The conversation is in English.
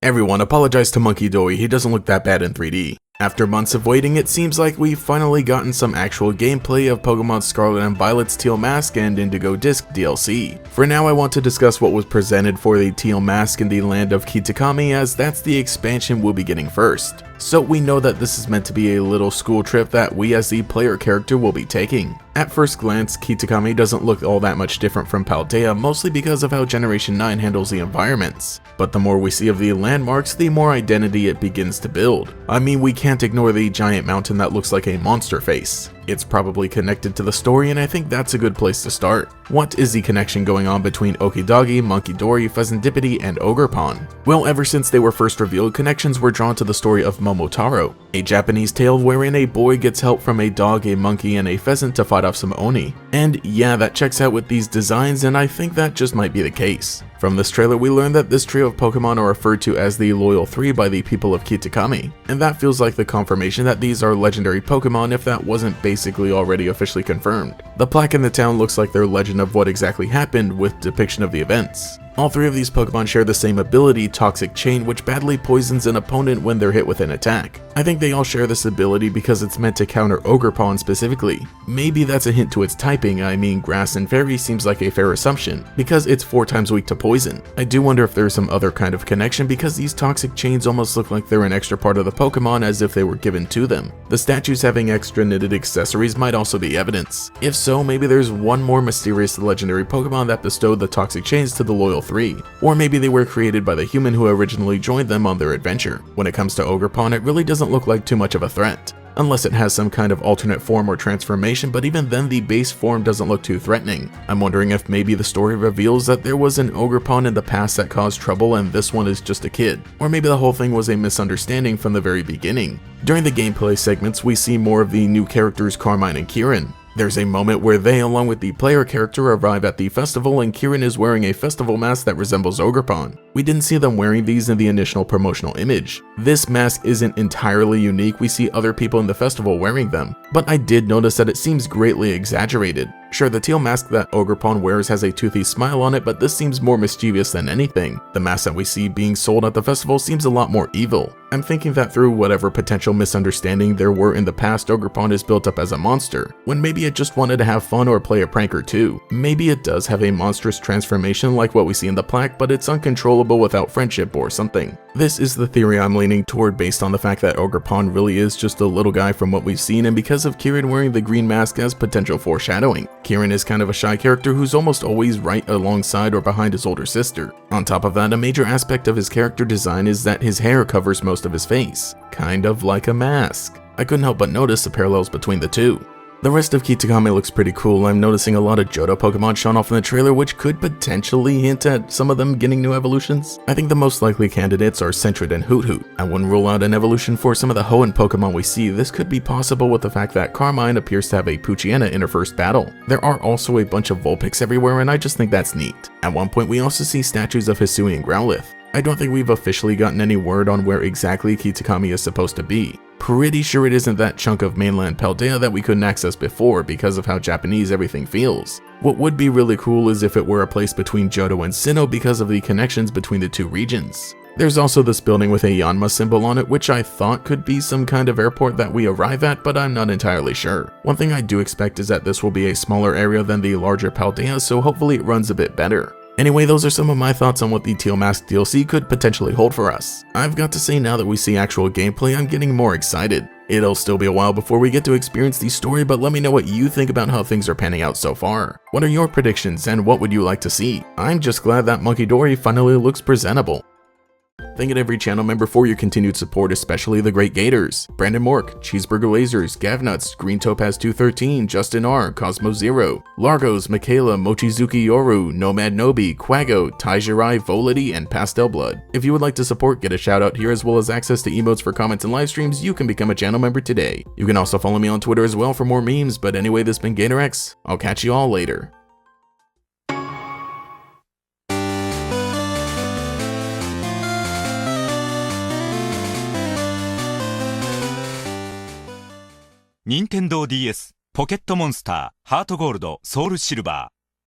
Everyone, apologize to Monkey Dory, he doesn't look that bad in 3D. After months of waiting, it seems like we've finally gotten some actual gameplay of Pokémon Scarlet and Violet's Teal Mask and Indigo Disc DLC. For now, I want to discuss what was presented for the Teal Mask in the land of Kitakami, as that's the expansion we'll be getting first. So we know that this is meant to be a little school trip that we as the player character will be taking. At first glance, Kitakami doesn't look all that much different from Paldea, mostly because of how Generation 9 handles the environments. But the more we see of the landmarks, the more identity it begins to build. I mean, we can't ignore the giant mountain that looks like a monster face. It's probably connected to the story, and I think that's a good place to start. What is the connection going on between Okidagi, Monkey Dory, Pheasantipity, and Ogerpon? Well, ever since they were first revealed, connections were drawn to the story of Momotaro, a Japanese tale wherein a boy gets help from a dog, a monkey, and a pheasant to fight off some Oni. And yeah, that checks out with these designs, and I think that just might be the case. From this trailer, we learn that this trio of Pokemon are referred to as the Loyal Three by the people of Kitakami, and that feels like the confirmation that these are legendary Pokemon if that wasn't basically already officially confirmed. The plaque in the town looks like their legend of what exactly happened with depiction of the events. All three of these Pokemon share the same ability, Toxic Chain, which badly poisons an opponent when they're hit with an attack. I think they all share this ability because it's meant to counter Ogerpon specifically. Maybe that's a hint to its typing. I mean, Grass and Fairy seems like a fair assumption, because it's 4 times weak to poison. I do wonder if there's some other kind of connection, because these Toxic Chains almost look like they're an extra part of the Pokemon as if they were given to them. The statues having extra knitted accessories might also be evidence. If so, maybe there's one more mysterious legendary Pokemon that bestowed the Toxic Chains to the Loyal Three. Or maybe they were created by the human who originally joined them on their adventure. When it comes to Ogerpon, it really doesn't look like too much of a threat, unless it has some kind of alternate form or transformation, but even then the base form doesn't look too threatening. I'm wondering if maybe the story reveals that there was an Ogerpon in the past that caused trouble and this one is just a kid. Or maybe the whole thing was a misunderstanding from the very beginning. During the gameplay segments, we see more of the new characters Carmine and Kieran. There's a moment where they, along with the player character, arrive at the festival and Kieran is wearing a festival mask that resembles Ogerpon. We didn't see them wearing these in the initial promotional image. This mask isn't entirely unique, we see other people in the festival wearing them, but I did notice that it seems greatly exaggerated. Sure, the teal mask that Ogerpon wears has a toothy smile on it, but this seems more mischievous than anything. The mask that we see being sold at the festival seems a lot more evil. I'm thinking that through whatever potential misunderstanding there were in the past, Ogerpon is built up as a monster, when maybe it just wanted to have fun or play a prank or two. Maybe it does have a monstrous transformation like what we see in the plaque, but it's uncontrollable without friendship or something. This is the theory I'm leaning toward based on the fact that Ogerpon really is just a little guy from what we've seen, and because of Kieran wearing the green mask as potential foreshadowing. Kieran is kind of a shy character who's almost always right alongside or behind his older sister. On top of that, a major aspect of his character design is that his hair covers most of his face, kind of like a mask. I couldn't help but notice the parallels between the two. The rest of Kitakami looks pretty cool. I'm noticing a lot of Johto Pokemon shown off in the trailer, which could potentially hint at some of them getting new evolutions. I think the most likely candidates are Sentret and Hoothoot. I wouldn't rule out an evolution for some of the Hoenn Pokemon we see. This could be possible with the fact that Carmine appears to have a Poochyena in her first battle. There are also a bunch of Vulpix everywhere, and I just think that's neat. At one point, we also see statues of Hisui and Growlithe. I don't think we've officially gotten any word on where exactly Kitakami is supposed to be. Pretty sure it isn't that chunk of mainland Paldea that we couldn't access before because of how Japanese everything feels. What would be really cool is if it were a place between Johto and Sinnoh because of the connections between the two regions. There's also this building with a Yanma symbol on it, which I thought could be some kind of airport that we arrive at, but I'm not entirely sure. One thing I do expect is that this will be a smaller area than the larger Paldea, so hopefully it runs a bit better. Anyway, those are some of my thoughts on what the Teal Mask DLC could potentially hold for us. I've got to say, now that we see actual gameplay, I'm getting more excited. It'll still be a while before we get to experience the story, but let me know what you think about how things are panning out so far. What are your predictions and what would you like to see? I'm just glad that Monkey Dory finally looks presentable. Thank you to every channel member for your continued support, especially the Great Gators, Brandon Mork, Cheeseburger Lasers, Gavnuts, Green Topaz 213, Justin R, Cosmo Zero, Largos, Michaela, Mochizuki Yoru, Nomad Nobi, Quago, Taijirai, Volity, and Pastel Blood. If you would like to support, get a shout out here as well as access to emotes for comments and live streams, you can become a channel member today. You can also follow me on Twitter as well for more memes, but anyway, this has been GatorX. I'll catch you all later. 任天堂 DS ポケットモンスターハートゴールドソウルシルバー